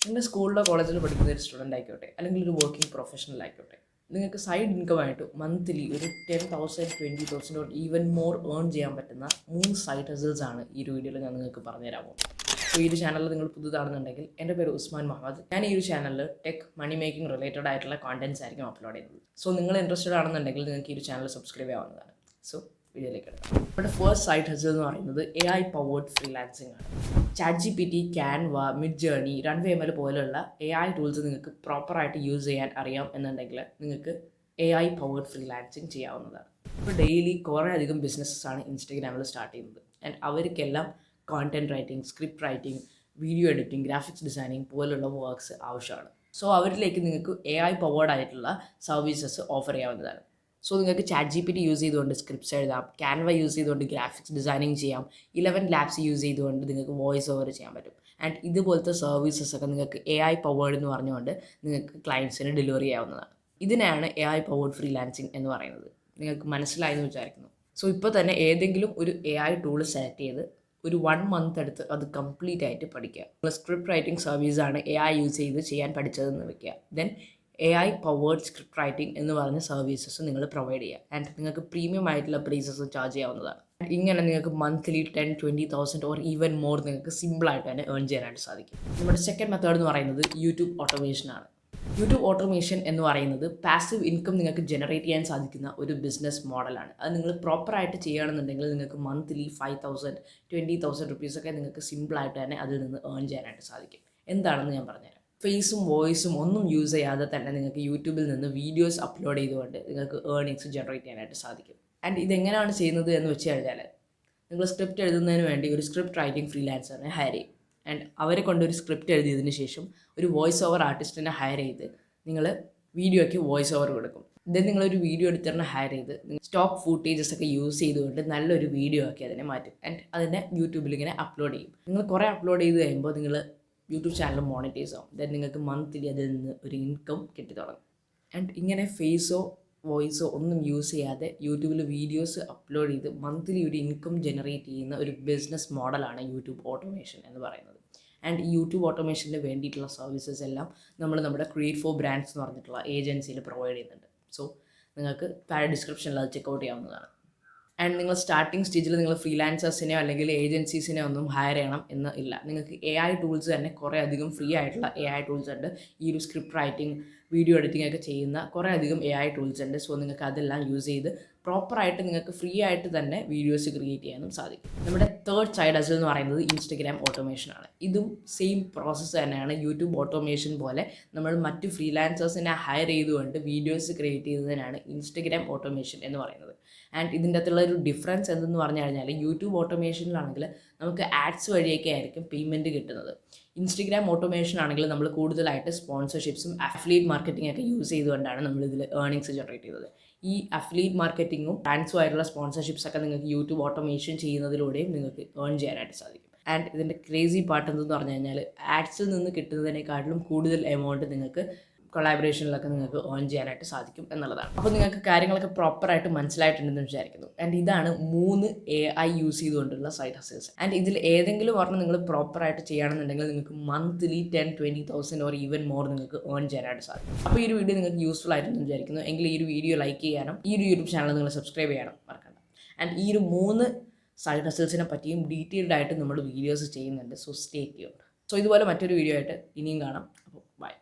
നിങ്ങളുടെ സ്കൂളിലോ കോളേജിലോ പഠിക്കുന്ന ഒരു സ്റ്റുഡൻ്റ് ആയിക്കോട്ടെ, അല്ലെങ്കിൽ ഒരു വർക്കിംഗ് പ്രൊഫഷണൽ ആയിക്കോട്ടെ, നിങ്ങൾക്ക് സൈഡ് ഇൻകം ആയിട്ട് മന്ത്ലി ഒരു 10,000 20,000 ഓർ ഈവൻ മോർ ഏൺ ചെയ്യാൻ പറ്റുന്ന 3 സൈഡ് ഹസൽസ് ആണ് ഈ ഒരു വീഡിയോയിൽ ഞാൻ നിങ്ങൾക്ക് പറഞ്ഞുതരാൻ പോകുന്നത്. അപ്പോൾ ഈ ഒരു ചാനലിൽ നിങ്ങൾ പുതുതാണെന്നുണ്ടെങ്കിൽ, എൻ്റെ പേര് ഉസ്മാൻ മുഹമ്മദ്. ഞാൻ ഈ ഒരു ചാനലിൽ ടെക് മണി മേക്കിംഗ് റിലേറ്റഡ് ആയിട്ടുള്ള കോണ്ടൻറ്റ്സ് ആയിരിക്കും അപ്ലോഡ് ചെയ്യുന്നത്. സോ നിങ്ങൾ ഇൻട്രസ്റ്റഡ് ആണെന്നുണ്ടെങ്കിൽ നിങ്ങൾക്ക് ഈ ഒരു ചാനൽ സബ്സ്ക്രൈബ് ചെയ്യാവുന്നതാണ്. സോ വീഡിയോയിലേക്ക് എടുക്കാം. നമ്മുടെ ഫസ്റ്റ് സൈഡ് ഹസൽ എന്ന് പറയുന്നത് AI പവേർഡ് ഫ്രീലാൻസിങ് ആണ്. ChatGPT, Canva, Midjourney, Runway പോലുള്ള AI ടൂൾസ് നിങ്ങൾക്ക് പ്രോപ്പറായിട്ട് യൂസ് ചെയ്യാൻ അറിയാം എന്നുണ്ടെങ്കിൽ നിങ്ങൾക്ക് AI പവേർഡ് ഫ്രീലാൻസിങ് ചെയ്യാവുന്നതാണ്. ഇപ്പോൾ ഡെയിലി കുറേ അധികം ബിസിനസ്സാണ് ഇൻസ്റ്റഗ്രാമിൽ സ്റ്റാർട്ട് ചെയ്യുന്നത്. ആൻഡ് അവർക്കെല്ലാം content writing, script writing, video editing, graphics designing പോലുള്ള വർക്ക്സ് ആവശ്യമാണ്. സോ അവരിലേക്ക് നിങ്ങൾക്ക് AI പവേർഡ് ആയിട്ടുള്ള സർവീസസ് ഓഫർ ചെയ്യാവുന്നതാണ്. സോ നിങ്ങൾക്ക് ChatGPT യൂസ് ചെയ്തുകൊണ്ട് സ്ക്രിപ്റ്റ്സ് എഴുതാം, Canva യൂസ് ചെയ്തുകൊണ്ട് ഗ്രാഫിക്സ് ഡിസൈനിങ് ചെയ്യാം, 11 ലാബ്സ് യൂസ് ചെയ്തുകൊണ്ട് നിങ്ങൾക്ക് വോയിസ് ഓവർ ചെയ്യാൻ പറ്റും. ആൻഡ് ഇതുപോലത്തെ സർവീസസ് ഒക്കെ നിങ്ങൾക്ക് AI പവേർഡ് എന്ന് പറഞ്ഞുകൊണ്ട് നിങ്ങൾക്ക് ക്ലയൻസിന് ഡെലിവറി ചെയ്യാവുന്നതാണ്. ഇതിനാണ് AI പവേർഡ് ഫ്രീലാൻസിങ് എന്ന് പറയുന്നത്. നിങ്ങൾക്ക് മനസ്സിലായെന്ന് വിചാരിക്കുന്നു. സോ ഇപ്പോൾ തന്നെ ഏതെങ്കിലും ഒരു AI ടൂൾ സെലക്ട് ചെയ്ത് ഒരു 1 മന്ത് എടുത്ത് അത് കംപ്ലീറ്റ് ആയിട്ട് പഠിക്കുക. നിങ്ങൾ സ്ക്രിപ്റ്റ് റൈറ്റിംഗ് സർവീസാണ് AI യൂസ് ചെയ്ത് ചെയ്യാൻ പഠിച്ചതെന്ന് വെക്കുക. Then AI powered script writing എന്ന് പറഞ്ഞ സർവീസസ് നിങ്ങൾ പ്രൊവൈഡ് ചെയ്യുക. ആൻഡ് നിങ്ങൾക്ക് പ്രീമിയം ആയിട്ടുള്ള പ്രൈസസ് ചാർജ് ചെയ്യാവുന്നതാണ്. ഇങ്ങനെ നിങ്ങൾക്ക് മന്ത്ലി 10,000-20,000 ഓർ ഈവൻ മോർ നിങ്ങൾക്ക് സിമ്പിളായിട്ട് തന്നെ ഏൺ ചെയ്യാനായിട്ട് സാധിക്കും. നമ്മുടെ സെക്കൻഡ് മെത്തേഡ് എന്ന് പറയുന്നത് യൂട്യൂബ് ഓട്ടോമേഷൻ ആണ്. യൂട്യൂബ് ഓട്ടോമേഷൻ എന്ന് പറയുന്നത് പാസീവ് ഇൻകം നിങ്ങൾക്ക് ജനറേറ്റ് ചെയ്യാൻ സാധിക്കുന്ന ഒരു ബിസിനസ് മോഡലാണ്. അത് നിങ്ങൾ പ്രോപ്പറായിട്ട് ചെയ്യുകയാണെന്നുണ്ടെങ്കിൽ നിങ്ങൾക്ക് മന്ത്ലി 5,000 20,000 റുപ്പീസൊക്കെ നിങ്ങൾക്ക് സിമ്പിളായിട്ട് തന്നെ അതിൽ നിന്ന് ഏൺ ചെയ്യാനായിട്ട് സാധിക്കും. എന്താണെന്ന് ഞാൻ പറഞ്ഞുതരാം. ഫേസും വോയിസും ഒന്നും യൂസ് ചെയ്യാതെ തന്നെ നിങ്ങൾക്ക് യൂട്യൂബിൽ നിന്ന് വീഡിയോസ് അപ്ലോഡ് ചെയ്തുകൊണ്ട് നിങ്ങൾക്ക് ഏർണിങ്സ് ജനറേറ്റ് ചെയ്യാനായിട്ട് സാധിക്കും. ആൻഡ് ഇതെങ്ങനെയാണ് ചെയ്യുന്നത് എന്ന് വെച്ച് കഴിഞ്ഞാൽ, നിങ്ങൾ സ്ക്രിപ്റ്റ് എഴുതുന്നതിന് വേണ്ടി ഒരു സ്ക്രിപ്റ്റ് റൈറ്റിംഗ് ഫ്രീലാൻസറിനെ ഹയർ ചെയ്യും. ആൻഡ് അവരെ കൊണ്ട് ഒരു സ്ക്രിപ്റ്റ് എഴുതിയതിന് ശേഷം ഒരു വോയിസ് ഓവർ ആർട്ടിസ്റ്റിനെ ഹയർ ചെയ്ത് നിങ്ങൾ വീഡിയോയ്ക്ക് വോയിസ് ഓവർ കൊടുക്കും. ദെൻ നിങ്ങളൊരു വീഡിയോ എഡിറ്ററിനെ ഹയർ ചെയ്ത് സ്റ്റോക്ക് ഫൂട്ടേജസ് ഒക്കെ യൂസ് ചെയ്തുകൊണ്ട് നല്ലൊരു വീഡിയോ ആക്കി അതിനെ മാറ്റും. ആൻഡ് അതിനെ യൂട്യൂബിൽ ഇങ്ങനെ അപ്ലോഡ് ചെയ്യും. നിങ്ങൾ കുറേ അപ്ലോഡ് ചെയ്ത് കഴിയുമ്പോൾ നിങ്ങൾ യൂട്യൂബ് ചാനൽ മോണിറ്റൈസ് ആവും. ദെൻ നിങ്ങൾക്ക് മന്ത്ലി അതിൽ നിന്ന് ഒരു ഇൻകം കിട്ടി തുടങ്ങും. ആൻഡ് ഇങ്ങനെ ഫേസോ വോയിസോ ഒന്നും യൂസ് ചെയ്യാതെ യൂട്യൂബിൽ വീഡിയോസ് അപ്ലോഡ് ചെയ്ത് മന്ത്ലി ഒരു ഇൻകം ജനറേറ്റ് ചെയ്യുന്ന ഒരു ബിസിനസ് മോഡലാണ് യൂട്യൂബ് ഓട്ടോമേഷൻ എന്ന് പറയുന്നത്. ആൻഡ് ഈ യൂട്യൂബ് ഓട്ടോമേഷന് വേണ്ടിയിട്ടുള്ള സർവീസസ് എല്ലാം നമ്മൾ നമ്മുടെ ക്രിയേറ്റ് ഫോർ ബ്രാൻഡ്സ് എന്ന് പറഞ്ഞിട്ടുള്ള ഏജൻസിയിൽ പ്രൊവൈഡ് ചെയ്യുന്നുണ്ട്. സോ നിങ്ങൾക്ക് താഴെ ഡിസ്ക്രിപ്ഷനിൽ അത് ചെക്കൗട്ട് ചെയ്യാവുന്നതാണ്. ആൻഡ് നിങ്ങൾ സ്റ്റാർട്ടിംഗ് സ്റ്റേജിൽ നിങ്ങൾ ഫ്രീലാൻസേഴ്സിനെയോ അല്ലെങ്കിൽ ഏജൻസീസിനെയോ ഒന്നും ഹയർ ചെയ്യണം എന്ന് ഇല്ല. നിങ്ങൾക്ക് AI ടൂൾസ് തന്നെ കുറേ അധികം ഫ്രീ ആയിട്ടുള്ള AI ടൂൾസ് ഉണ്ട്. ഈ ഒരു സ്ക്രിപ്റ്റ് റൈറ്റിംഗ്, വീഡിയോ എഡിറ്റിംഗ് ഒക്കെ ചെയ്യുന്ന കുറേ അധികം AI ടൂൾസ് ഉണ്ട്. സോ നിങ്ങൾക്ക് അതെല്ലാം യൂസ് ചെയ്ത് പ്രോപ്പറായിട്ട് നിങ്ങൾക്ക് ഫ്രീ ആയിട്ട് തന്നെ വീഡിയോസ് ക്രിയേറ്റ് ചെയ്യാനും സാധിക്കും. നമ്മുടെ തേർഡ് സൈഡ് ഹസൽ എന്ന് പറയുന്നത് ഇൻസ്റ്റഗ്രാം ഓട്ടോമേഷൻ ആണ്. ഇതും സെയിം പ്രോസസ്സ് തന്നെയാണ്. യൂട്യൂബ് ഓട്ടോമേഷൻ പോലെ നമ്മൾ മറ്റ് ഫ്രീലാൻസേഴ്സിനെ ഹയർ ചെയ്തുകൊണ്ട് വീഡിയോസ് ക്രിയേറ്റ് ചെയ്യുന്നതിനാണ് ഇൻസ്റ്റഗ്രാം ഓട്ടോമേഷൻ എന്ന് പറയുന്നത്. ആൻഡ് ഇതിൻ്റെ അകത്തുള്ള ഒരു ഡിഫറൻസ് എന്തെന്ന് പറഞ്ഞു കഴിഞ്ഞാൽ, യൂട്യൂബ് ഓട്ടോമേഷനിലാണെങ്കിൽ നമുക്ക് ആഡ്സ് വഴിയൊക്കെ ആയിരിക്കും പേയ്മെൻറ്റ് കിട്ടുന്നത്. ഇൻസ്റ്റഗ്രാം ഓട്ടോമേഷൻ ആണെങ്കിൽ നമ്മൾ കൂടുതലായിട്ട് സ്പോൺസർഷിപ്സും അഫിലിയേറ്റ് മാർക്കറ്റിംഗ് ഒക്കെ യൂസ് ചെയ്തുകൊണ്ടാണ് നമ്മൾ ഇതിൽ ഏർണിങ്സ് ജനറേറ്റ് ചെയ്തത്. ഈ അഫിലിയേറ്റ് മാർക്കറ്റിങ്ങും ബ്രാൻഡ്സും ആയിട്ടുള്ള സ്പോൺസർഷിപ്സ് ഒക്കെ നിങ്ങൾക്ക് യൂട്യൂബ് ഓട്ടോമേഷൻ ചെയ്യുന്നതിലൂടെയും നിങ്ങൾക്ക് ഏൺ ചെയ്യാനായിട്ട് സാധിക്കും. ആൻഡ് ഇതിൻ്റെ ക്രേസി പാർട്ട് എന്തെന്ന് പറഞ്ഞു കഴിഞ്ഞാൽ, ആഡ്സിൽ നിന്ന് കിട്ടുന്നതിനേക്കാളും കൂടുതൽ എമൗണ്ട് നിങ്ങൾക്ക് കൊളാബറേഷനിലൊക്കെ നിങ്ങൾക്ക് ഏൺ ചെയ്യാനായിട്ട് സാധിക്കും എന്നുള്ളതാണ്. അപ്പോൾ നിങ്ങൾക്ക് കാര്യങ്ങളൊക്കെ പ്രോപ്പറായിട്ട് മനസ്സിലായിട്ടുണ്ടെന്ന് വിചാരിക്കുന്നു. ആൻഡ് ഇതാണ് 3 AI യൂസ് ചെയ്തുകൊണ്ടുള്ള സൈഡ് ഹസൽസ്. ആൻഡ് ഇതിൽ ഏതെങ്കിലും ഒരെണ്ണം നിങ്ങൾ പ്രോപ്പറായിട്ട് ചെയ്യുകയാണെന്നുണ്ടെങ്കിൽ നിങ്ങൾക്ക് മന്ത്ലി 10,000-20,000 ഓർ ഈവൻ മോർ നിങ്ങൾക്ക് ഏൺ ചെയ്യാനായിട്ട് സാധിക്കും. അപ്പോൾ ഈ ഒരു വീഡിയോ നിങ്ങൾക്ക് യൂസ്ഫുൾ ആയിട്ടെന്ന് വിചാരിക്കുന്നു. എങ്കിൽ ഈ ഒരു വീഡിയോ ലൈക്ക് ചെയ്യാനും ഈ ഒരു യൂട്യൂബ് ചാനൽ നിങ്ങൾ സബ്സ്ക്രൈബ് ചെയ്യാനും മറക്കണ്ട. ആൻഡ് ഈ ഒരു 3 സൈഡ് ഹസൽസിനെ പറ്റിയും ഡീറ്റെയിൽഡ് ആയിട്ട് നമ്മൾ വീഡിയോസ് ചെയ്യുന്നുണ്ട്. So stay tuned. സോ ഇതുപോലെ മറ്റൊരു വീഡിയോ ആയിട്ട് ഇനിയും കാണാം. അപ്പോൾ ബൈ.